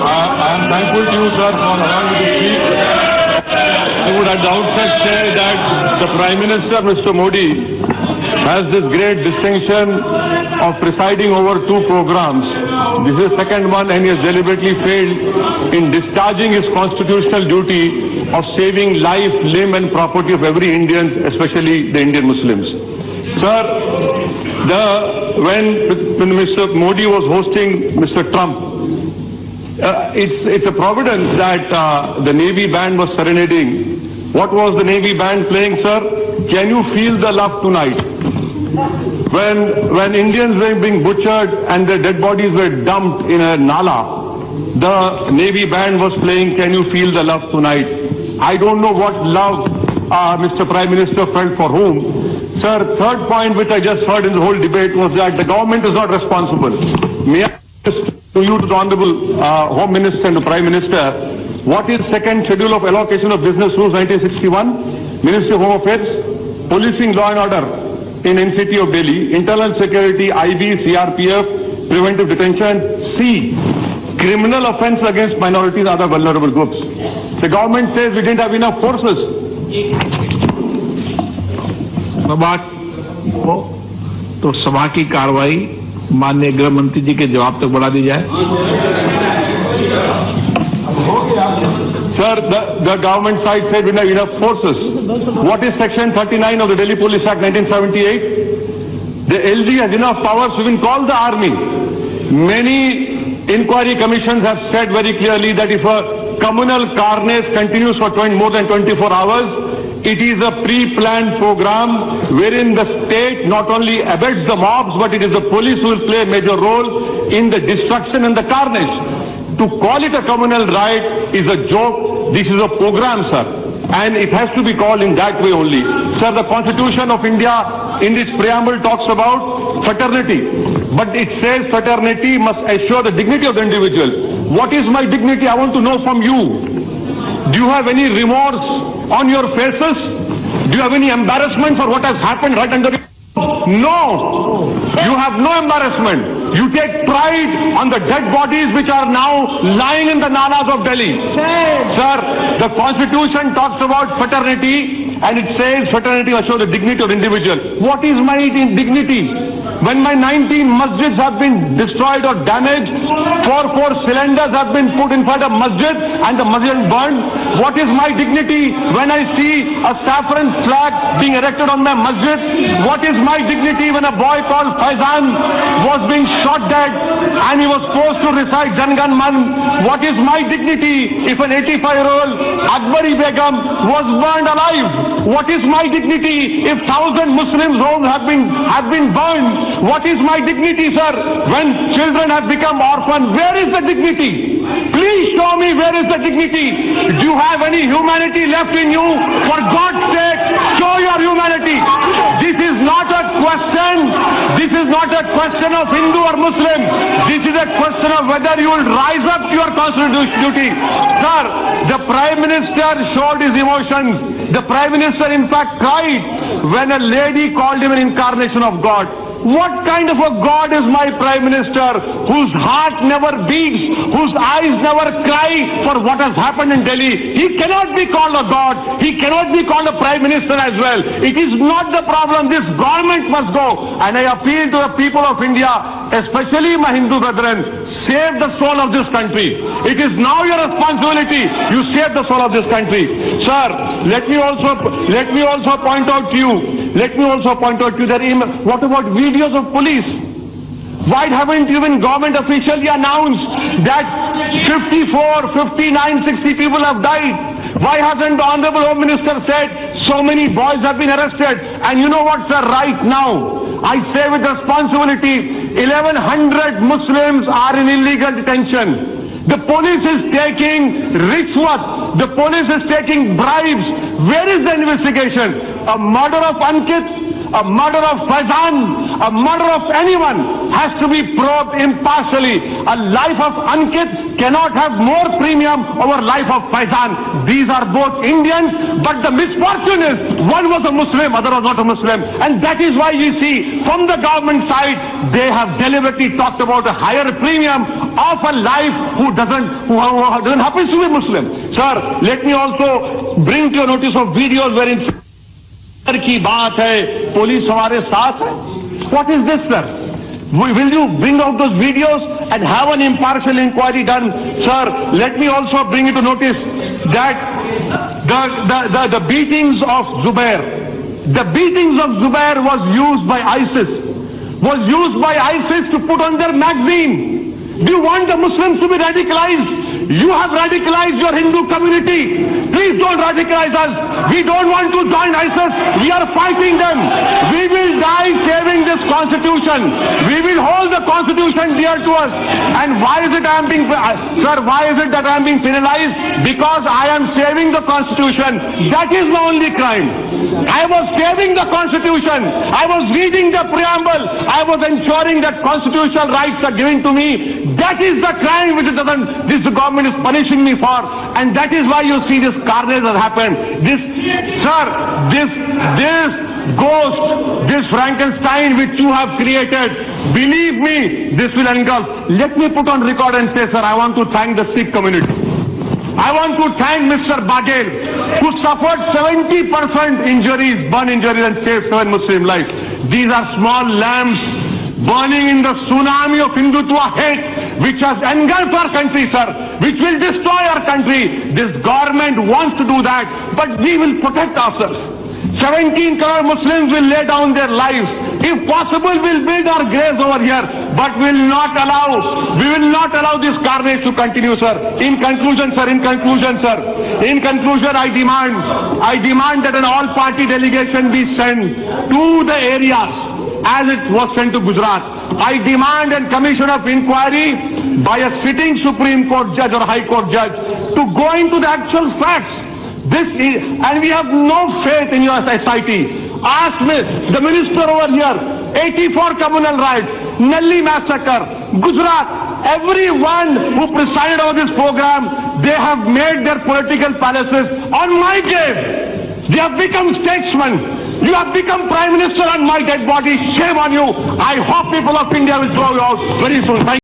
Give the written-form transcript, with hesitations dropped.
I am thankful to you, sir, for allowing me to speak. I would at the outset say that the Prime Minister, Mr. Modi, has this great distinction of presiding over two programs. This is the second one, and he has deliberately failed in discharging his constitutional duty of saving life, limb and property of every Indian, especially the Indian Muslims. Sir, when Mr. Modi was hosting Mr. Trump, it's a providence that the Navy band was serenading. What was the Navy band playing, sir? Can you feel the love tonight? When Indians were being butchered and their dead bodies were dumped in a nala, the Navy band was playing Can You Feel the Love Tonight? I don't know what love Mr. Prime Minister felt for whom. Sir, third point which I just heard in the whole debate was that the government is not responsible. May I ask to you, to the Honorable Home Minister and the Prime Minister, what is second schedule of allocation of business rules 1961? Ministry of Home Affairs, policing law and order in NCT of Delhi, internal security, IB, CRPF, preventive detention. C, criminal offence against minorities and other vulnerable groups. The government says we didn't have enough forces. तो सभा की कार्रवाई माननीय गृह मंत्री जी के जवाब तक बढ़ा दी जाए. Sir, the government side said we don't have enough forces. What is Section 39 of the Delhi Police Act 1978? The LG has enough powers to even call the army. Many inquiry commissions have said very clearly that if a communal carnage continues for more than 24 hours, it is a pre-planned program wherein the state not only abets the mobs, but it is the police who will play a major role in the destruction and the carnage. To call it a communal riot is a joke. This is a program, sir. And it has to be called in that way only. Sir, the Constitution of India in its preamble talks about fraternity. But it says fraternity must assure the dignity of the individual. What is my dignity? I want to know from you. Do you have any remorse on your faces? Do you have any embarrassment for what has happened right under your... No! You have no embarrassment. You take pride on the dead bodies which are now lying in the nalas of Delhi. Sir, the Constitution talks about fraternity and it says fraternity must show the dignity of the individual. What is my dignity? When my 19 masjids have been destroyed or damaged, 4 cylinders have been put in front of masjid and the masjid is burned, what is my dignity when I see a saffron flag being erected on my masjid? What is my dignity when a boy called Faizan was being shot dead and he was forced to recite Jan Gan Man? What is my dignity if an 85-year-old Akbari Begum was burned alive? What is my dignity if 1,000 Muslims' homes have been burned? What is my dignity, sir, when children have become orphans? Where is the dignity? Please show me where is the dignity. Do you have any humanity left in you? For God's sake, show your humanity. This is not a question. This is not a question of Hindu or Muslim. This is a question of whether you will rise up to your constitutional duty. Sir, the Prime Minister showed his emotions. The Prime Minister in fact cried when a lady called him an incarnation of God. What kind of a God is my Prime Minister whose heart never beats, whose eyes never cry for what has happened in Delhi? He cannot be called a God. He cannot be called a Prime Minister as well. It is not the problem. This government must go. And I appeal to the people of India, especially my Hindu brethren, save the soul of this country. It is now your responsibility. You save the soul of this country. Sir, let me also point out to you that what about videos of police? Why haven't even government officially announced that 54, 59, 60 people have died? Why hasn't the Honorable Home Minister said so many boys have been arrested? And you know what, sir, right now, I say with responsibility, 1,100 Muslims are in illegal detention. The police is taking rishwat. The police is taking bribes. Where is the investigation? A murder of Ankit, a murder of Faizan, a murder of anyone has to be probed impartially. A life of Ankit cannot have more premium over life of Faizan. These are both Indians, but the misfortune is one was a Muslim, other was not a Muslim. And that is why you see from the government side, they have deliberately talked about a higher premium of a life who doesn't happen to be Muslim. Sir, let me also bring to your notice of videos wherein की बात है, police हमारे साथ है. What is this, sir? Will you bring out those videos and have an impartial inquiry done? Sir, let me also bring you to notice that the beatings of Zubair was used by ISIS to put on their magazine. Do you want the Muslims to be radicalized? You have radicalized your Hindu community. Please don't radicalize us. We don't want to join ISIS. We are fighting them. We will die saving this constitution. We will hold the constitution dear to us. And why is it I am being, sir, why is it that I am being penalized? Because I am saving the constitution. That is my only crime. I was saving the constitution. I was reading the preamble. I was ensuring that constitutional rights are given to me. That is the crime which this government is punishing me for. And that is why you see this carnage has happened. This ghost, this Frankenstein which you have created, believe me, this will engulf. Let me put on record and say, sir, I want to thank the Sikh community. I want to thank Mr. Badel, who suffered 70% injuries, burn injuries, and saved 7 Muslim lives. These are small lamps burning in the tsunami of Hindutva hate, which has engulfed our country, sir, which will destroy our country. This government wants to do that, but we will protect ourselves. 17 crore Muslims will lay down their lives. If possible, we'll build our graves over here, but we will not allow this carnage to continue, sir. In conclusion, I demand that an all-party delegation be sent to the areas as it was sent to Gujarat. I demand a commission of inquiry by a sitting Supreme Court judge or High Court judge to go into the actual facts. And we have no faith in your SIT. Ask me, the minister over here, 84 communal riots, Nalli massacre, Gujarat, everyone who presided over this program, they have made their political palaces on my grave. They have become statesmen. You have become Prime Minister on my dead body. Shame on you. I hope people of India will throw you out very soon. Thank you.